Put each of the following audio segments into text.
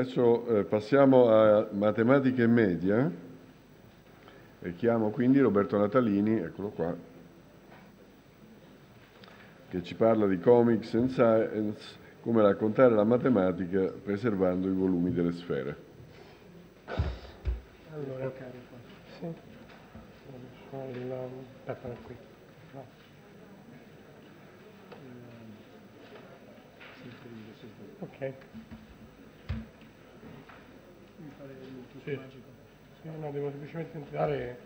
Adesso passiamo a matematica e media e chiamo quindi Roberto Natalini, eccolo qua, che ci parla di Comics and Science, come raccontare la matematica preservando i volumi delle sfere. Allora, sì. Aspetta, qui. No. Ok. Sì. Sì, no, devo semplicemente entrare.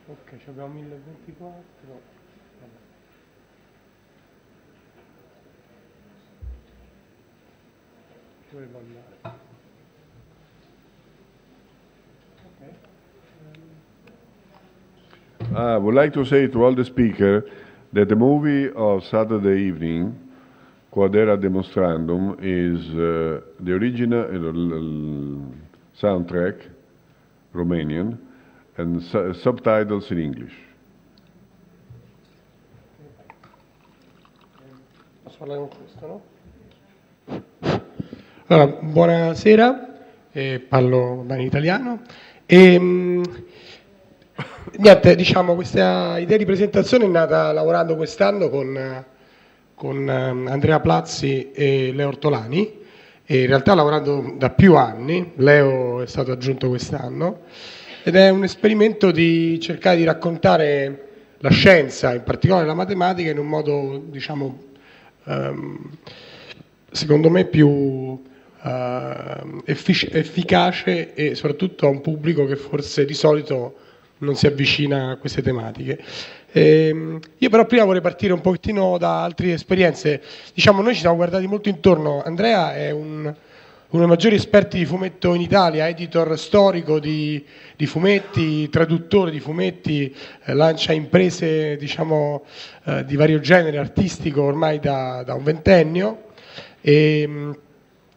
Ok, abbiamo 1024. Vabbè. Ci volevo andare. I would like to say to all the speakers that the movie of Saturday evening, Quadera Demonstrandum, is the original soundtrack, Romanian, and subtitles in English. Posso parlare con questo, no? Allora, buonasera, parlo bene italiano. Niente, diciamo, questa idea di presentazione è nata lavorando quest'anno con Andrea Plazzi e Leo Ortolani, e in realtà lavorando da più anni. Leo è stato aggiunto quest'anno, ed è un esperimento di cercare di raccontare la scienza, in particolare la matematica, in un modo, diciamo, secondo me più efficace e soprattutto a un pubblico che forse di solito non si avvicina a queste tematiche. Io però prima vorrei partire un pochettino da altre esperienze. Diciamo, noi ci siamo guardati molto intorno. Andrea è uno dei maggiori esperti di fumetto in Italia, editor storico di fumetti, traduttore di fumetti, lancia imprese, diciamo, di vario genere artistico ormai da un ventennio, e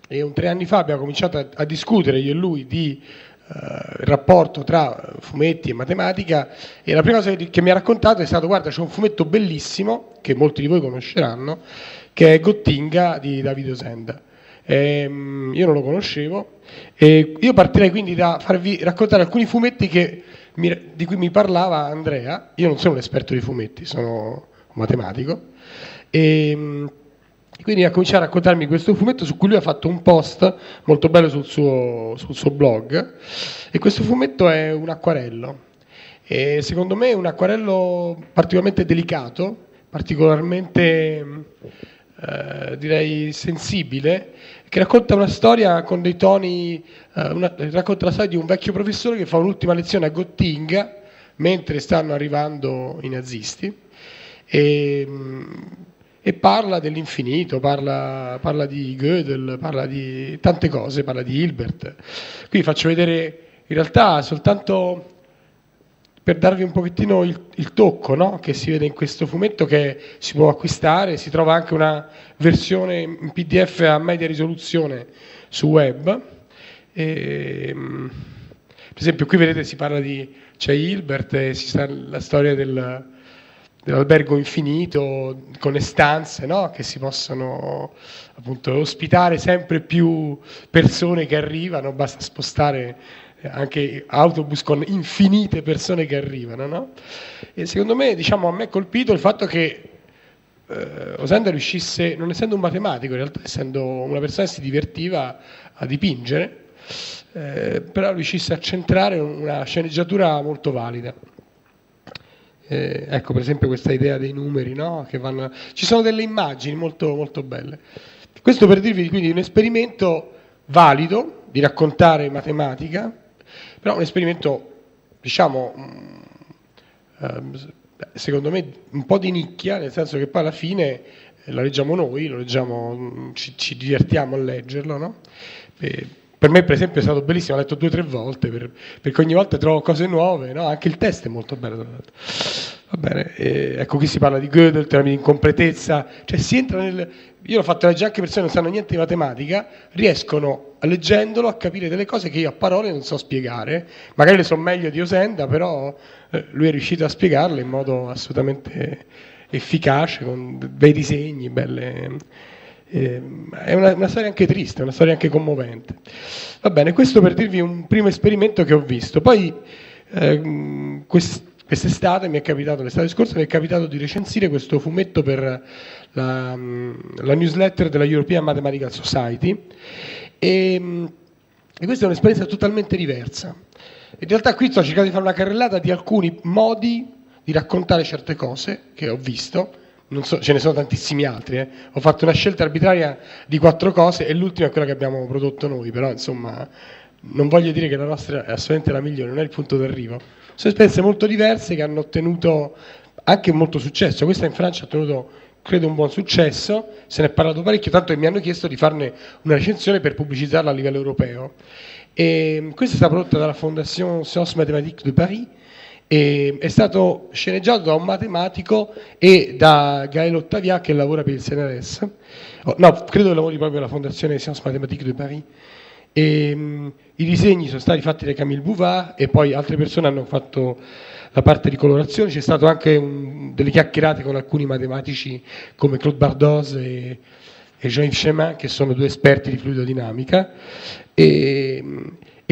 3 anni fa abbiamo cominciato a discutere io e lui di il rapporto tra fumetti e matematica, e la prima cosa che mi ha raccontato è stato: guarda, c'è un fumetto bellissimo che molti di voi conosceranno, che è Gottinga di David Osenda. Io non lo conoscevo, e io partirei quindi da farvi raccontare alcuni fumetti di cui mi parlava Andrea. Io non sono un esperto di fumetti, sono un matematico, e quindi ha cominciato a raccontarmi questo fumetto su cui lui ha fatto un post molto bello sul suo blog, e questo fumetto è un acquarello, e secondo me è un acquarello particolarmente delicato, particolarmente direi sensibile, che racconta una storia con dei toni, racconta la storia di un vecchio professore che fa un'ultima lezione a Gottinga mentre stanno arrivando i nazisti, e parla dell'infinito, parla di Gödel, parla di tante cose, parla di Hilbert. Qui faccio vedere, in realtà, soltanto per darvi un pochettino il tocco, no? Che si vede in questo fumetto, che si può acquistare. Si trova anche una versione in PDF a media risoluzione su web. Per esempio qui vedete, c'è Hilbert, e si sta la storia dell'albergo infinito, con le stanze, no? Che si possono appunto ospitare sempre più persone che arrivano, basta spostare anche autobus con infinite persone che arrivano, no? E secondo me, diciamo, a me è colpito il fatto che Osenda riuscisse, non essendo un matematico, in realtà essendo una persona che si divertiva a dipingere, però riuscisse a centrare una sceneggiatura molto valida. Ecco, per esempio, questa idea dei numeri, no? Ci sono delle immagini molto, molto belle. Questo per dirvi quindi un esperimento valido di raccontare matematica, però un esperimento, diciamo, secondo me un po' di nicchia, nel senso che poi alla fine lo leggiamo noi, ci divertiamo a leggerlo, no? Per me, per esempio, è stato bellissimo, ho letto 2 o 3 volte, perché ogni volta trovo cose nuove, no? Anche il testo è molto bello. Va bene, ecco, qui si parla di Gödel, termini di incompletezza, cioè si entra nel... Io l'ho fatto leggere, anche persone che non sanno niente di matematica, riescono, leggendolo, a capire delle cose che io a parole non so spiegare, magari le so meglio di Osenda, però lui è riuscito a spiegarle in modo assolutamente efficace, con bei disegni, belle... è una storia anche triste, una storia anche commovente. Va bene, questo per dirvi un primo esperimento che ho visto. Poi quest'estate mi è capitato, l'estate scorsa mi è capitato di recensire questo fumetto per la newsletter della European Mathematical Society e questa è un'esperienza totalmente diversa. In realtà qui sto cercando di fare una carrellata di alcuni modi di raccontare certe cose che ho visto. Non so, ce ne sono tantissimi altri. Ho fatto una scelta arbitraria di 4 cose e l'ultima è quella che abbiamo prodotto noi, però insomma non voglio dire che la nostra è assolutamente la migliore, non è il punto d'arrivo. Sono esperienze molto diverse che hanno ottenuto anche molto successo. Questa in Francia ha ottenuto, credo, un buon successo, se ne è parlato parecchio, tanto che mi hanno chiesto di farne una recensione per pubblicizzarla a livello europeo. E questa è stata prodotta dalla Fondation Sciences Mathématiques de Paris. È stato sceneggiato da un matematico e da Gaël Ottavia che lavora per il CNRS. No, credo che lavori proprio alla Fondazione Sciences Mathématiques de Paris. I disegni sono stati fatti da Camille Bouvard e poi altre persone hanno fatto la parte di colorazione. C'è stato anche delle chiacchierate con alcuni matematici come Claude Bardoz e Jean-Yves Chemin, che sono 2 esperti di fluidodinamica. E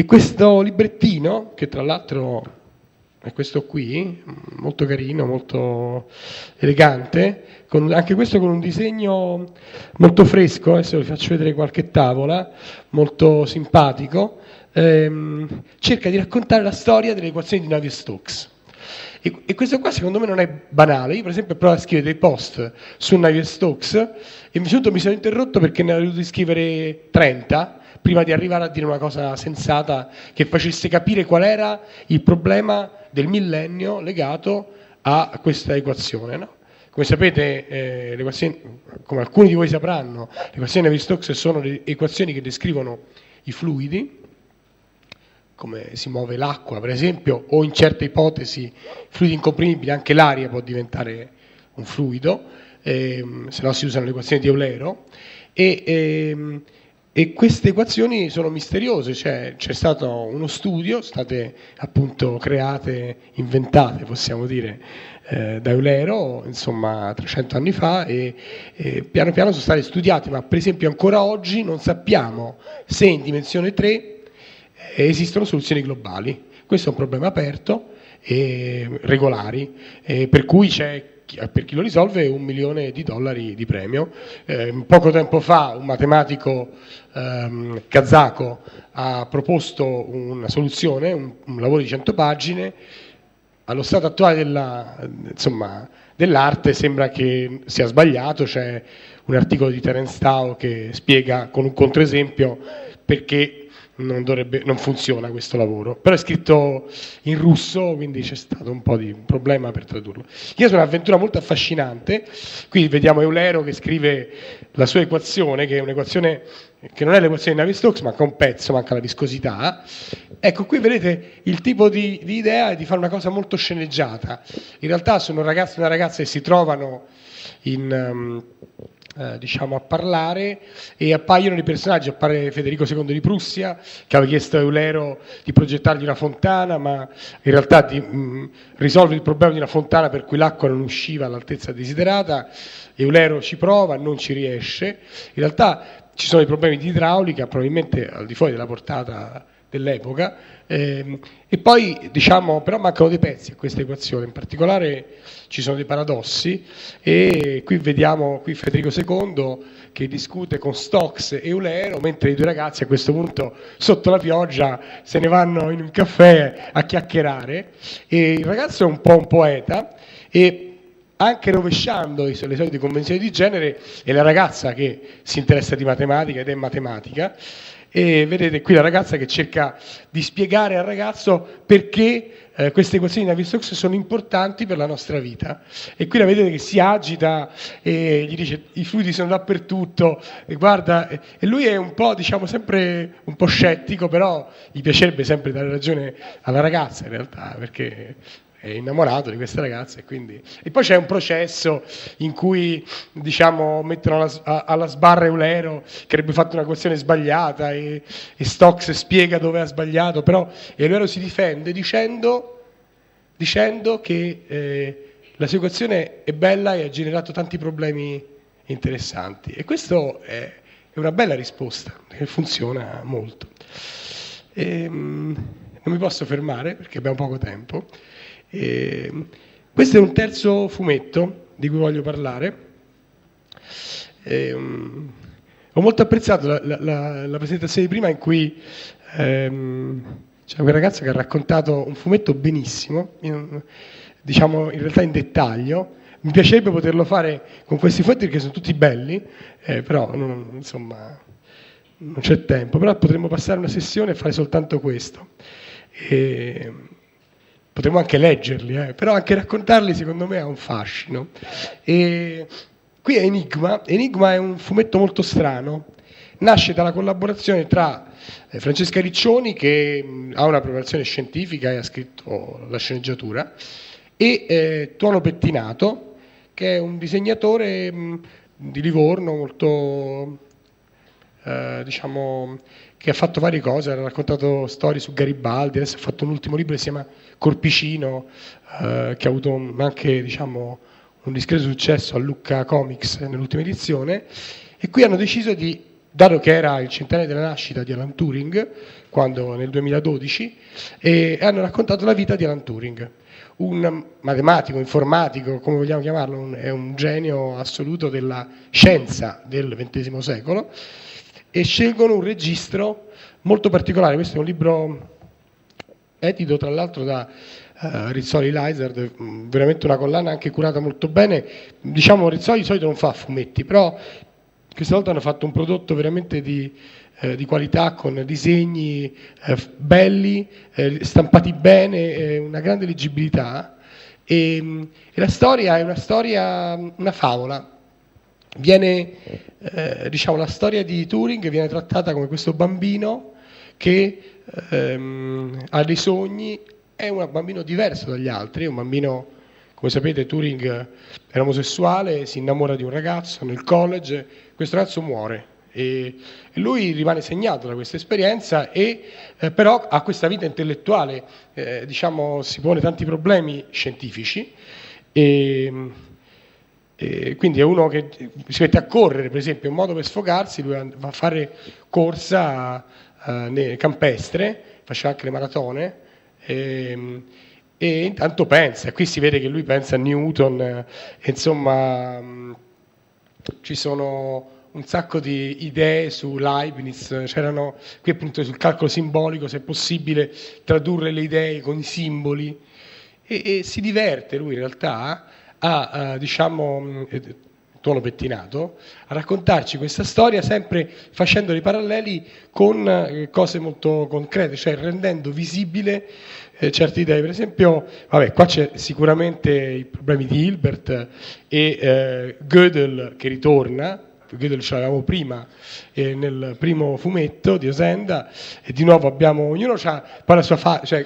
questo librettino, che tra l'altro è questo qui, molto carino, molto elegante, anche questo con un disegno molto fresco, adesso vi faccio vedere qualche tavola, molto simpatico, cerca di raccontare la storia delle equazioni di Navier-Stokes. E questo qua secondo me non è banale. Io per esempio provo a scrivere dei post su Navier-Stokes e invece mi sono interrotto perché ne avevo dovuto scrivere 30 prima di arrivare a dire una cosa sensata che facesse capire qual era il problema del millennio legato a questa equazione, no? Come sapete, le equazioni, come alcuni di voi sapranno, le equazioni di Navier-Stokes sono le equazioni che descrivono i fluidi, come si muove l'acqua per esempio, o in certe ipotesi fluidi incomprimibili anche l'aria può diventare un fluido, se no si usano le equazioni di Eulero, e queste equazioni sono misteriose, cioè c'è stato uno studio, state appunto create, inventate possiamo dire, da Eulero, insomma 300 anni fa e piano piano sono stati studiati, ma per esempio ancora oggi non sappiamo se in dimensione 3 esistono soluzioni globali. Questo è un problema aperto e regolari, per cui c'è, per chi lo risolve, $1 milione di premio. Poco tempo fa un matematico kazako ha proposto una soluzione, un lavoro di 100 pagine. Allo stato attuale dell'arte sembra che sia sbagliato. C'è un articolo di Terence Tao che spiega con un controesempio perché non funziona questo lavoro, però è scritto in russo, quindi c'è stato un po' di problema per tradurlo. È un'avventura molto affascinante. Qui vediamo Eulero che scrive la sua equazione, che è un'equazione che non è l'equazione di Navier-Stokes, manca un pezzo, manca la viscosità. Ecco, qui vedete il tipo di idea è di fare una cosa molto sceneggiata. In realtà sono un ragazzo e una ragazza che si trovano diciamo a parlare e appaiono dei personaggi. Appare Federico II di Prussia che aveva chiesto a Eulero di progettargli una fontana, ma in realtà di risolvere il problema di una fontana per cui l'acqua non usciva all'altezza desiderata. Eulero ci prova, non ci riesce. In realtà ci sono dei problemi di idraulica, probabilmente al di fuori della portata dell'epoca, e poi diciamo però mancano dei pezzi a questa equazione. In particolare ci sono dei paradossi e qui vediamo Federico II che discute con Stokes e Eulero, mentre i 2 ragazzi a questo punto sotto la pioggia se ne vanno in un caffè a chiacchierare, e il ragazzo è un po' un poeta e anche rovesciando le solite convenzioni di genere è la ragazza che si interessa di matematica ed è matematica. E vedete qui la ragazza che cerca di spiegare al ragazzo perché queste equazioni di Navier-Stokes sono importanti per la nostra vita, e qui la vedete che si agita e gli dice i fluidi sono dappertutto e guarda, e lui è un po', diciamo, sempre un po' scettico, però gli piacerebbe sempre dare ragione alla ragazza in realtà, perché è innamorato di questa ragazza e poi c'è un processo in cui diciamo mettono alla sbarra Eulero che avrebbe fatto una questione sbagliata e Stokes spiega dove ha sbagliato, però Eulero si difende dicendo che la sua equazione è bella e ha generato tanti problemi interessanti, e questo è una bella risposta che funziona molto. Non mi posso fermare perché abbiamo poco tempo. Questo è un terzo fumetto di cui voglio parlare. Ho molto apprezzato la presentazione di prima in cui c'è quel ragazzo che ha raccontato un fumetto benissimo, diciamo in realtà in dettaglio. Mi piacerebbe poterlo fare con questi fumetti perché sono tutti belli, però insomma non c'è tempo, però potremmo passare una sessione e fare soltanto questo. Potremmo anche leggerli, però anche raccontarli secondo me ha un fascino. E qui è Enigma. Enigma è un fumetto molto strano, nasce dalla collaborazione tra Francesca Riccioni, che ha una preparazione scientifica e ha scritto la sceneggiatura, e Tuono Pettinato, che è un disegnatore di Livorno molto, diciamo, che ha fatto varie cose, ha raccontato storie su Garibaldi, adesso ha fatto un ultimo libro che si chiama Corpicino, che ha avuto anche diciamo, un discreto successo a Lucca Comics nell'ultima edizione, e qui hanno deciso di, dato che era il centenario della nascita di Alan Turing, quando nel 2012, e hanno raccontato la vita di Alan Turing, un matematico, informatico, come vogliamo chiamarlo, è un genio assoluto della scienza del XX secolo, e scelgono un registro molto particolare. Questo è un libro edito tra l'altro da Rizzoli Lizard, veramente una collana anche curata molto bene. Diciamo Rizzoli di solito non fa fumetti, però questa volta hanno fatto un prodotto veramente di qualità, con disegni belli, stampati bene, una grande leggibilità, e la storia è una favola. Diciamo, la storia di Turing viene trattata come questo bambino che ha dei sogni, è un bambino diverso dagli altri, è un bambino, come sapete Turing era omosessuale, si innamora di un ragazzo nel college, questo ragazzo muore e lui rimane segnato da questa esperienza, e però ha questa vita intellettuale, diciamo, si pone tanti problemi scientifici, e quindi è uno che si mette a correre, per esempio, un modo per sfogarsi, lui va a fare corsa campestre, faceva anche le maratone, e intanto pensa, qui si vede che lui pensa a Newton, insomma ci sono un sacco di idee su Leibniz, c'erano qui appunto sul calcolo simbolico, se è possibile tradurre le idee con i simboli, e si diverte lui in realtà diciamo, Tuono Pettinato, a raccontarci questa storia sempre facendo dei paralleli con cose molto concrete, cioè rendendo visibile certe idee. Per esempio, vabbè, qua c'è sicuramente i problemi di Hilbert e Gödel che ritorna. Gödel ce l'avevamo prima nel primo fumetto di Osenda, e di nuovo abbiamo, ognuno ha poi la sua cioè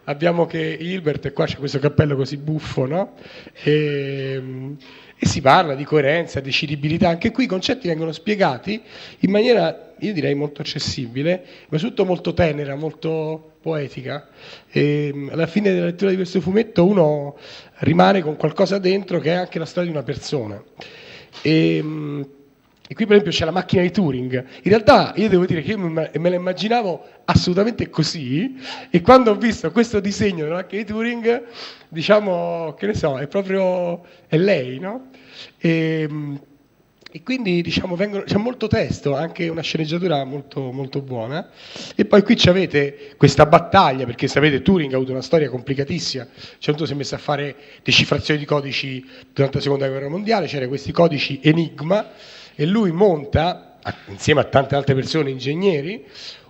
abbiamo che Hilbert, e qua c'è questo cappello così buffo, no? E si parla di coerenza, decidibilità. Anche qui i concetti vengono spiegati in maniera, io direi, molto accessibile, ma soprattutto molto tenera, molto poetica. E alla fine della lettura di questo fumetto uno rimane con qualcosa dentro che è anche la storia di una persona. E qui per esempio c'è la macchina di Turing. In realtà io devo dire che io me la immaginavo assolutamente così, e quando ho visto questo disegno della macchina di Turing, diciamo, che ne so, è lei, no? E quindi diciamo c'è molto testo, anche una sceneggiatura molto, molto buona. E poi qui avete questa battaglia, perché sapete Turing ha avuto una storia complicatissima, si è messo a fare decifrazione di codici durante la seconda guerra mondiale, c'erano questi codici Enigma, e lui monta, insieme a tante altre persone, ingegneri,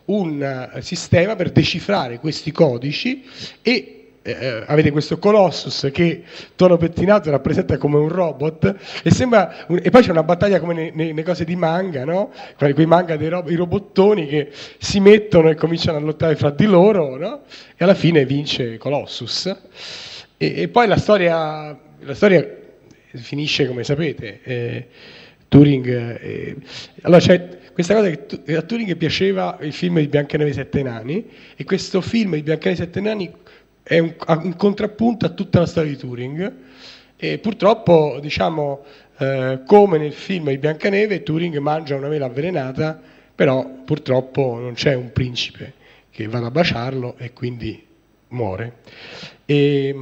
un sistema per decifrare questi codici, e avete questo Colossus che Tuono Pettinato rappresenta come un robot, e poi c'è una battaglia come nelle cose di manga, no? Quei manga i robottoni che si mettono e cominciano a lottare fra di loro, no? E alla fine vince Colossus. E poi la storia finisce come sapete. Turing, allora c'è questa cosa che a Turing piaceva il film di Biancaneve e i Sette Nani, e questo film di Biancaneve e i Sette Nani è un contrappunto a tutta la storia di Turing, e purtroppo, diciamo, come nel film di Biancaneve, Turing mangia una mela avvelenata, però purtroppo non c'è un principe che vada a baciarlo e quindi muore. E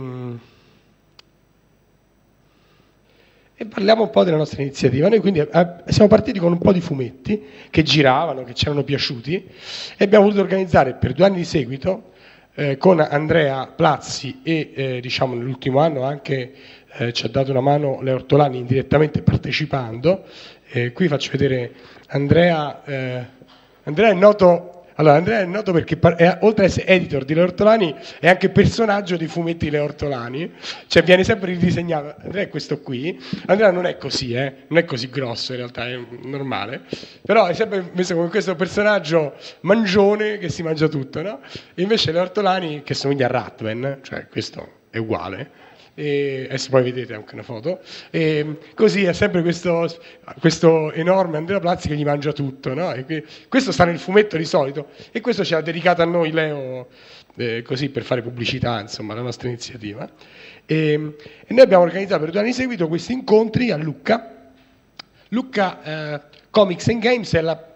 parliamo un po' della nostra iniziativa. Noi quindi siamo partiti con un po' di fumetti che giravano, che ci erano piaciuti, e abbiamo voluto organizzare per 2 anni di seguito con Andrea Plazzi e diciamo nell'ultimo anno anche ci ha dato una mano Leo Ortolani indirettamente partecipando. Qui faccio vedere Andrea. Andrea è noto. Allora, Andrea è noto perché oltre ad essere editor di Leo Ortolani è anche personaggio dei fumetti di Leo Ortolani, cioè viene sempre ridisegnato. Andrea è questo qui. Andrea non è così, non è così grosso in realtà, è normale, però è sempre messo come questo personaggio mangione che si mangia tutto, no? E invece Leo Ortolani, che somiglia a Ratman, cioè questo è uguale. E adesso poi vedete anche una foto, e così è sempre questo enorme Andrea Plazzi che gli mangia tutto, no? E questo sta nel fumetto di solito, e questo ci ha dedicato a noi Leo così per fare pubblicità, insomma, la nostra iniziativa, e noi abbiamo organizzato per 2 anni di seguito questi incontri a Lucca. Comics and Games è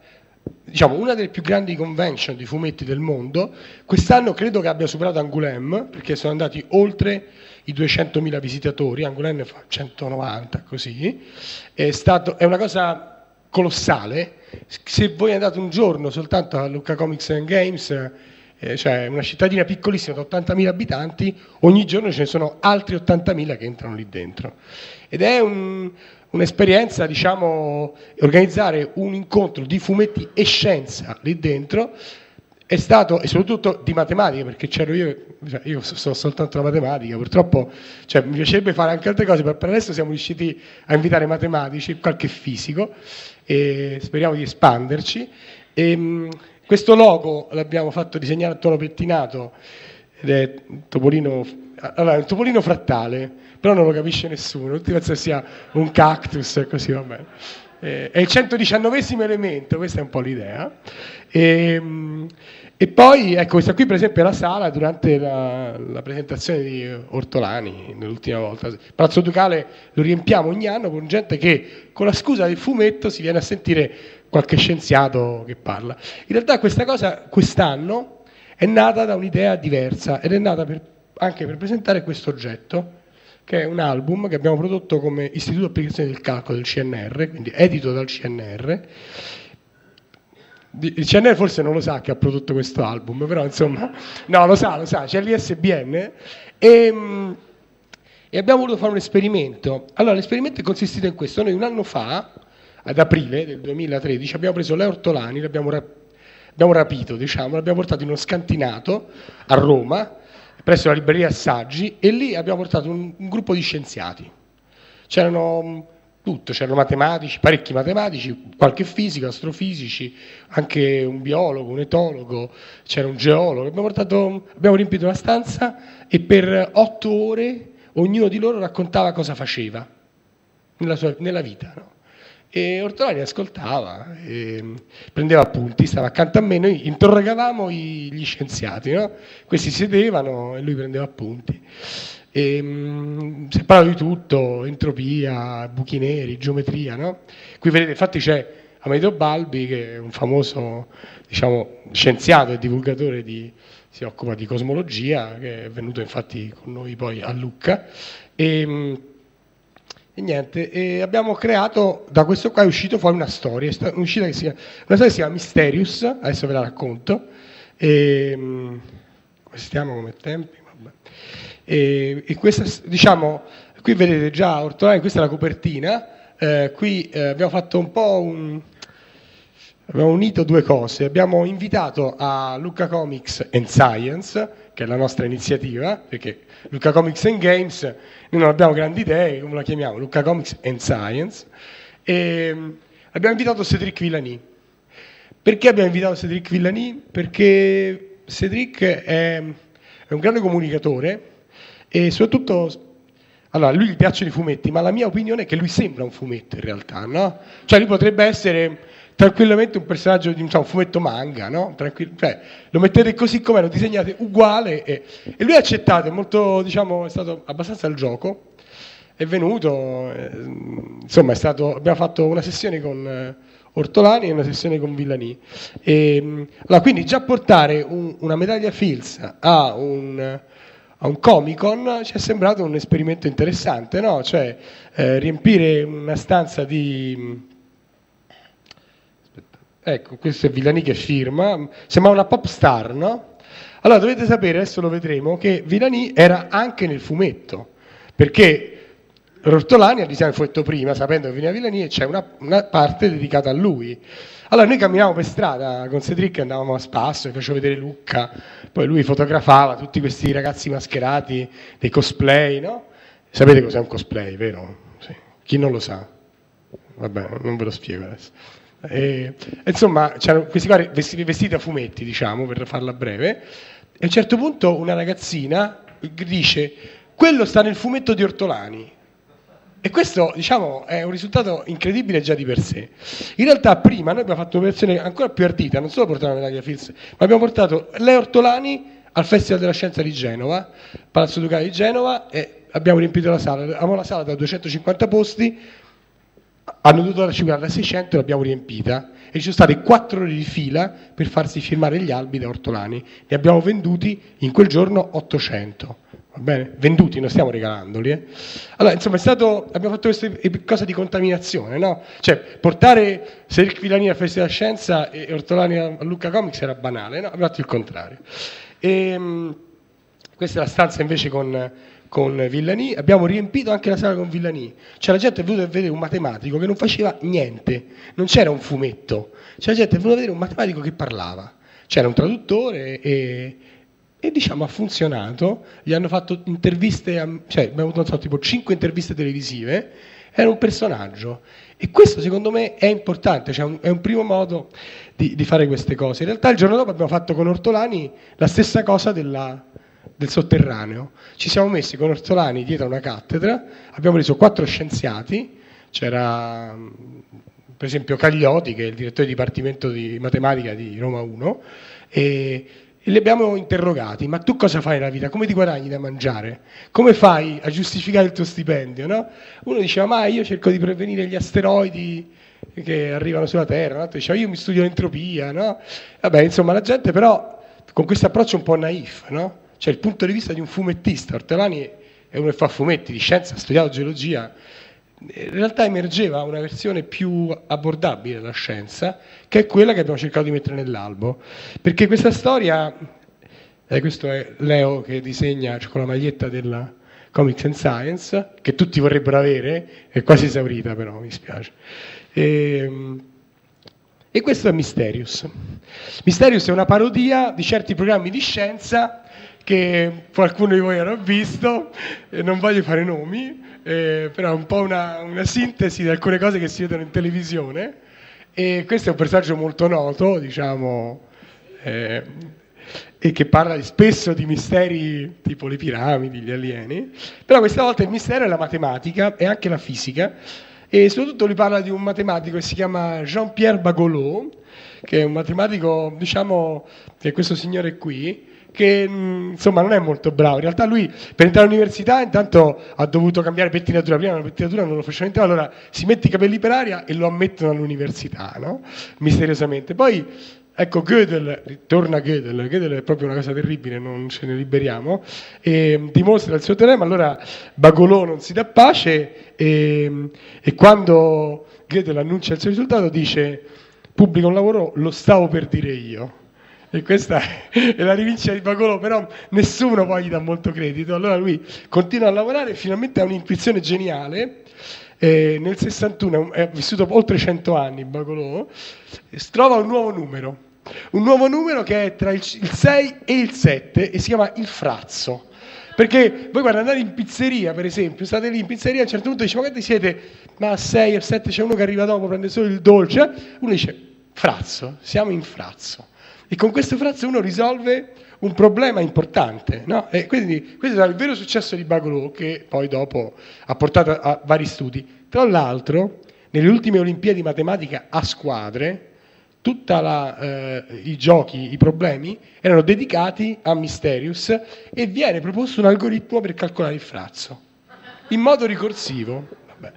diciamo, una delle più grandi convention di fumetti del mondo. Quest'anno credo che abbia superato Angoulême, perché sono andati oltre i 200.000 visitatori. Angoulême fa 190, così. È una cosa colossale. Se voi andate un giorno soltanto a Lucca Comics and Games, cioè una cittadina piccolissima di 80.000 abitanti, ogni giorno ce ne sono altri 80.000 che entrano lì dentro. Ed è un'esperienza, diciamo, organizzare un incontro di fumetti e scienza lì dentro è stato, e soprattutto di matematica, perché c'ero io so soltanto la matematica, purtroppo, cioè, mi piacerebbe fare anche altre cose, ma per adesso siamo riusciti a invitare matematici, qualche fisico, e speriamo di espanderci. Questo logo l'abbiamo fatto disegnare a tono pettinato, ed è un topolino frattale, però non lo capisce nessuno, tutti pensano sia un cactus, così va bene. È il 119esimo elemento, questa è un po' l'idea. E poi, ecco, questa qui per esempio è la sala durante la presentazione di Ortolani, l'ultima volta. Palazzo Ducale lo riempiamo ogni anno con gente che, con la scusa del fumetto, si viene a sentire qualche scienziato che parla. In realtà questa cosa quest'anno è nata da un'idea diversa, ed è nata anche per presentare questo oggetto, che è un album che abbiamo prodotto come Istituto di Applicazione del Calcolo del CNR, quindi edito dal CNR. Il CNR forse non lo sa che ha prodotto questo album, però insomma, no, lo sa, c'è l'ISBN, e abbiamo voluto fare un esperimento. Allora, l'esperimento è consistito in questo: noi un anno fa, ad aprile del 2013, abbiamo preso Leo Ortolani, l'abbiamo rapito, diciamo, l'abbiamo portato in uno scantinato a Roma, presso la libreria Assaggi, e lì abbiamo portato un gruppo di scienziati. C'erano matematici, parecchi matematici, qualche fisico, astrofisici, anche un biologo, un etologo, c'era un geologo. Abbiamo riempito una stanza e per 8 ore ognuno di loro raccontava cosa faceva nella vita, no? E Ortolani ascoltava, prendeva appunti, stava accanto a me, noi interrogavamo gli scienziati, no? Questi sedevano e lui prendeva appunti. Si è parlato di tutto: entropia, buchi neri, geometria, no? Qui vedete, infatti c'è Amedeo Balbi, che è un famoso, diciamo, scienziato e divulgatore si occupa di cosmologia, che è venuto infatti con noi poi a Lucca, e niente, abbiamo creato, da questo qua è uscito fuori una storia che si chiama Mysterious, adesso ve la racconto. Come stiamo come tempi? Vabbè. E questa, diciamo, qui vedete già Ortolani, questa è la copertina, qui abbiamo fatto un po' abbiamo unito 2 cose. Abbiamo invitato a Lucca Comics and Science, che è la nostra iniziativa, perché Lucca Comics and Games, noi non abbiamo grandi idee, come la chiamiamo? Lucca Comics and Science. E abbiamo invitato Cédric Villani. Perché abbiamo invitato Cédric Villani? Perché Cédric è un grande comunicatore, e soprattutto, allora, a lui gli piacciono i fumetti, ma la mia opinione è che lui sembra un fumetto in realtà, no? Cioè lui potrebbe essere tranquillamente un personaggio di un fumetto manga, no? Cioè, lo mettete così com'è, lo disegnate uguale e lui ha accettato, è molto, diciamo, è stato abbastanza al gioco, è venuto, insomma abbiamo fatto una sessione con Ortolani e una sessione con Villani. Allora, quindi già portare una medaglia Fields a un Comic-Con ci è sembrato un esperimento interessante, no? Cioè riempire una stanza di... Ecco, questo è Villani che firma, sembra una pop star, no? Allora dovete sapere, adesso lo vedremo, che Villani era anche nel fumetto, perché Ortolani ha disegnato il fumetto prima, sapendo che veniva Villani, e c'è una parte dedicata a lui. Allora noi camminavamo per strada con Cedric, andavamo a spasso, vi facevo vedere Lucca, poi lui fotografava tutti questi ragazzi mascherati, dei cosplay, no? Sapete cos'è un cosplay, vero? Sì. Chi non lo sa? Vabbè, non ve lo spiego adesso. Insomma, c'erano questi qua vestiti da fumetti, diciamo, per farla breve, e a un certo punto una ragazzina dice: quello sta nel fumetto di Ortolani. E questo, diciamo, è un risultato incredibile già di per sé. In realtà prima noi abbiamo fatto un'operazione ancora più ardita, non solo portare la medaglia Fields, ma abbiamo portato Leo Ortolani al Festival della Scienza di Genova, Palazzo Ducale di Genova, e abbiamo riempito la sala. Avevamo la sala da 250 posti, hanno dovuto assicurare da 600 e l'abbiamo riempita. E ci sono state 4 ore di fila per farsi firmare gli albi da Ortolani. Ne abbiamo venduti in quel giorno 800. Va bene? Venduti, non stiamo regalandoli. Allora, insomma, abbiamo fatto questa cosa di contaminazione, no? Cioè, portare Cedric Villani al Festival della Scienza e Ortolani a Lucca Comics era banale, no? Abbiamo fatto il contrario. Questa è la stanza invece con Villani. Abbiamo riempito anche la sala con Villani. Cioè, la gente è venuta a vedere un matematico che non faceva niente, non c'era un fumetto. Cioè, la gente è venuta a vedere un matematico che parlava. C'era un traduttore e diciamo ha funzionato, gli hanno fatto interviste, cioè abbiamo avuto so, tipo 5 interviste televisive, era un personaggio e questo secondo me è importante, cioè è un primo modo di fare queste cose. In realtà il giorno dopo abbiamo fatto con Ortolani la stessa cosa del sotterraneo, ci siamo messi con Ortolani dietro una cattedra, abbiamo preso 4 scienziati, c'era per esempio Cagliotti che è il direttore di dipartimento di matematica di Roma 1 e li abbiamo interrogati: ma tu cosa fai nella vita? Come ti guadagni da mangiare? Come fai a giustificare il tuo stipendio? No? Uno diceva: ma io cerco di prevenire gli asteroidi che arrivano sulla Terra, l'altro diceva: io mi studio l'entropia, no? Vabbè, insomma, la gente però con questo approccio un po' naif, no? Cioè il punto di vista di un fumettista. Ortolani è uno che fa fumetti di scienza, ha studiato geologia. In realtà emergeva una versione più abbordabile della scienza, che è quella che abbiamo cercato di mettere nell'albo, perché questa storia, questo è Leo che disegna con la maglietta della Comics and Science, che tutti vorrebbero avere, è quasi esaurita però, mi spiace. E questo è Mysterious. Mysterious è una parodia di certi programmi di scienza che qualcuno di voi avrà visto, non voglio fare nomi, però è un po' una sintesi di alcune cose che si vedono in televisione, e questo è un personaggio molto noto, diciamo, e che parla spesso di misteri tipo le piramidi, gli alieni, però questa volta il mistero è la matematica e anche la fisica, e soprattutto lui parla di un matematico che si chiama Jean-Pierre Bagolot, che è un matematico, diciamo, che è questo signore qui, che insomma non è molto bravo. In realtà lui per entrare all'università intanto ha dovuto cambiare pettinatura, prima la pettinatura non lo faceva niente, allora si mette i capelli per aria e lo ammettono all'università, no? Misteriosamente. Poi ecco Gödel, ritorna Gödel è proprio una cosa terribile, non ce ne liberiamo, e dimostra il suo teorema. Allora Bagolot non si dà pace e quando Gödel annuncia il suo risultato dice: pubblica un lavoro, lo stavo per dire io. E questa è la rivincita di Bagolot, però nessuno poi gli dà molto credito. Allora lui continua a lavorare e finalmente ha un'intuizione geniale. Nel 61, è vissuto oltre 100 anni Bagolot, trova un nuovo numero che è tra il 6 e il 7 e si chiama il frazzo. Perché voi guardate, andate in pizzeria per esempio, state lì in pizzeria, a un certo punto dice: ma quanti siete? Ma a 6 o 7 c'è uno che arriva dopo, prende solo il dolce. Uno dice: frazzo, siamo in frazzo. E con questo frazzo uno risolve un problema importante, no? E quindi questo è il vero successo di Bagelot, che poi dopo ha portato a vari studi. Tra l'altro, nelle ultime Olimpiadi di matematica a squadre, tutti i giochi, i problemi erano dedicati a Mysterius e viene proposto un algoritmo per calcolare il frazzo in modo ricorsivo. Vabbè.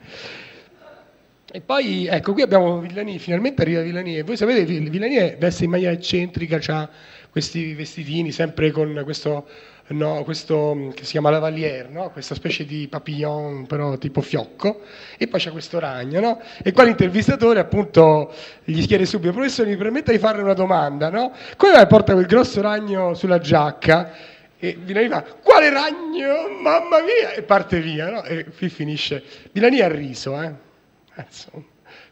E poi ecco, qui abbiamo Villani, finalmente arriva Villani, e voi sapete Villani veste in maniera eccentrica, ha questi vestitini sempre con questo che si chiama lavalier, no? Questa specie di papillon però tipo fiocco, e poi c'è questo ragno, no? E qua l'intervistatore appunto gli chiede subito: professore, mi permetta di farle una domanda, no? Come mai porta quel grosso ragno sulla giacca? E Villani fa: quale ragno? Mamma mia! E parte via, no? E qui finisce. Villani ha riso, insomma,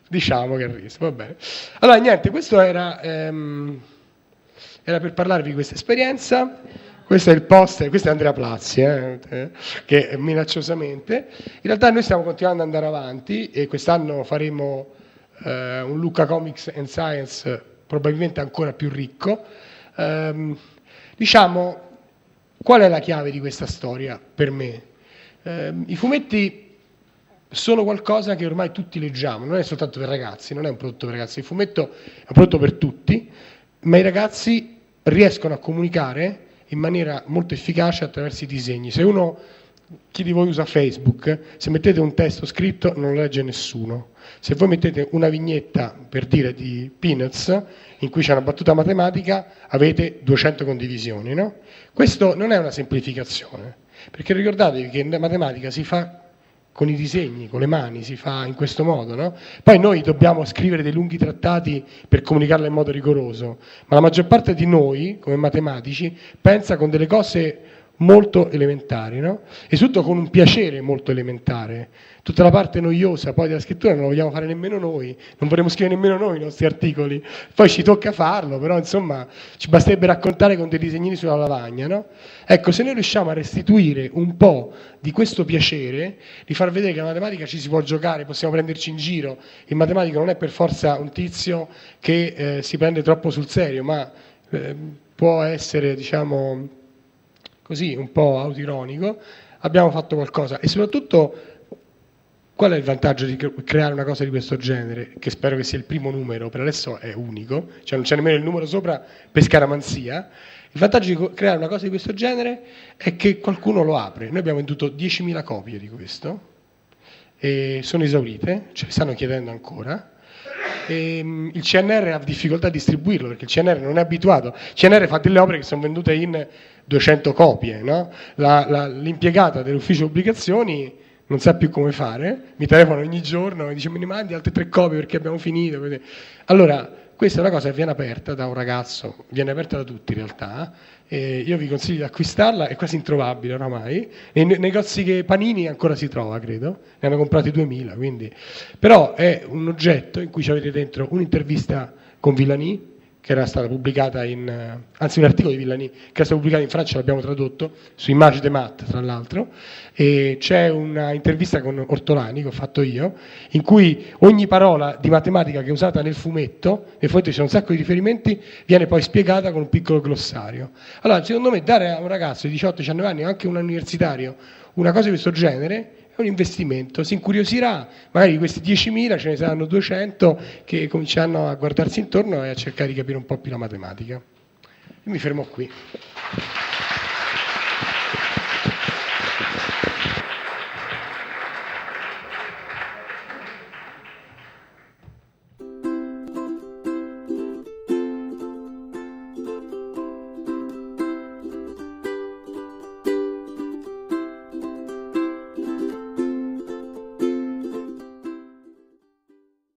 diciamo che ha riso, va bene. Allora niente, questo era per parlarvi di questa esperienza. Questo è il poster, questo è Andrea Plazzi, che minacciosamente. In realtà noi stiamo continuando ad andare avanti e quest'anno faremo un Lucca Comics and Science probabilmente ancora più ricco. Diciamo, qual è la chiave di questa storia per me? I fumetti sono qualcosa che ormai tutti leggiamo, non è soltanto per ragazzi, non è un prodotto per ragazzi, il fumetto è un prodotto per tutti, ma i ragazzi riescono a comunicare in maniera molto efficace attraverso i disegni. Se chi di voi usa Facebook, se mettete un testo scritto non lo legge nessuno. Se voi mettete una vignetta, per dire, di Peanuts, in cui c'è una battuta matematica, avete 200 condivisioni, no? Questo non è una semplificazione, perché ricordatevi che la matematica si fa con i disegni, con le mani, si fa in questo modo, no? Poi noi dobbiamo scrivere dei lunghi trattati per comunicarla in modo rigoroso, ma la maggior parte di noi, come matematici, pensa con delle cose molto elementari, no? E tutto con un piacere molto elementare. Tutta la parte noiosa poi della scrittura non la vogliamo fare nemmeno noi, non vorremmo scrivere nemmeno noi i nostri articoli, poi ci tocca farlo, però insomma ci basterebbe raccontare con dei disegnini sulla lavagna, no? Ecco, se noi riusciamo a restituire un po' di questo piacere, di far vedere che la matematica ci si può giocare, possiamo prenderci in giro, il matematico non è per forza un tizio che si prende troppo sul serio, ma può essere, diciamo, così un po' autoironico, abbiamo fatto qualcosa. E soprattutto, qual è il vantaggio di creare una cosa di questo genere, che spero che sia il primo numero, per adesso è unico, cioè non c'è nemmeno il numero sopra per scaramanzia. Il vantaggio di creare una cosa di questo genere è che qualcuno lo apre. Noi abbiamo venduto 10.000 copie di questo e sono esaurite, ce le stanno chiedendo ancora. E il CNR ha difficoltà a distribuirlo perché il CNR non è abituato. Il CNR fa delle opere che sono vendute in 200 copie, no? L'impiegata dell'ufficio pubblicazioni non sa più come fare, mi telefona ogni giorno e dice: me ne mandi altre 3 copie perché abbiamo finito. Allora, questa è una cosa che viene aperta da un ragazzo, viene aperta da tutti in realtà, e io vi consiglio di acquistarla, è quasi introvabile oramai, nei negozi che Panini ancora si trova, credo, ne hanno comprati 2.000, quindi. Però è un oggetto in cui avete dentro un'intervista con Villani, che era stata pubblicata anzi un articolo di Villani che era stato pubblicato in Francia, l'abbiamo tradotto, su Image de Math tra l'altro, e c'è una intervista con Ortolani che ho fatto io, in cui ogni parola di matematica che è usata nel fumetto ci sono un sacco di riferimenti, viene poi spiegata con un piccolo glossario. Allora, secondo me dare a un ragazzo di 18-19 anni, o anche un universitario, una cosa di questo genere è un investimento, si incuriosirà, magari di questi 10.000 ce ne saranno 200 che cominceranno a guardarsi intorno e a cercare di capire un po' più la matematica. Io mi fermo qui.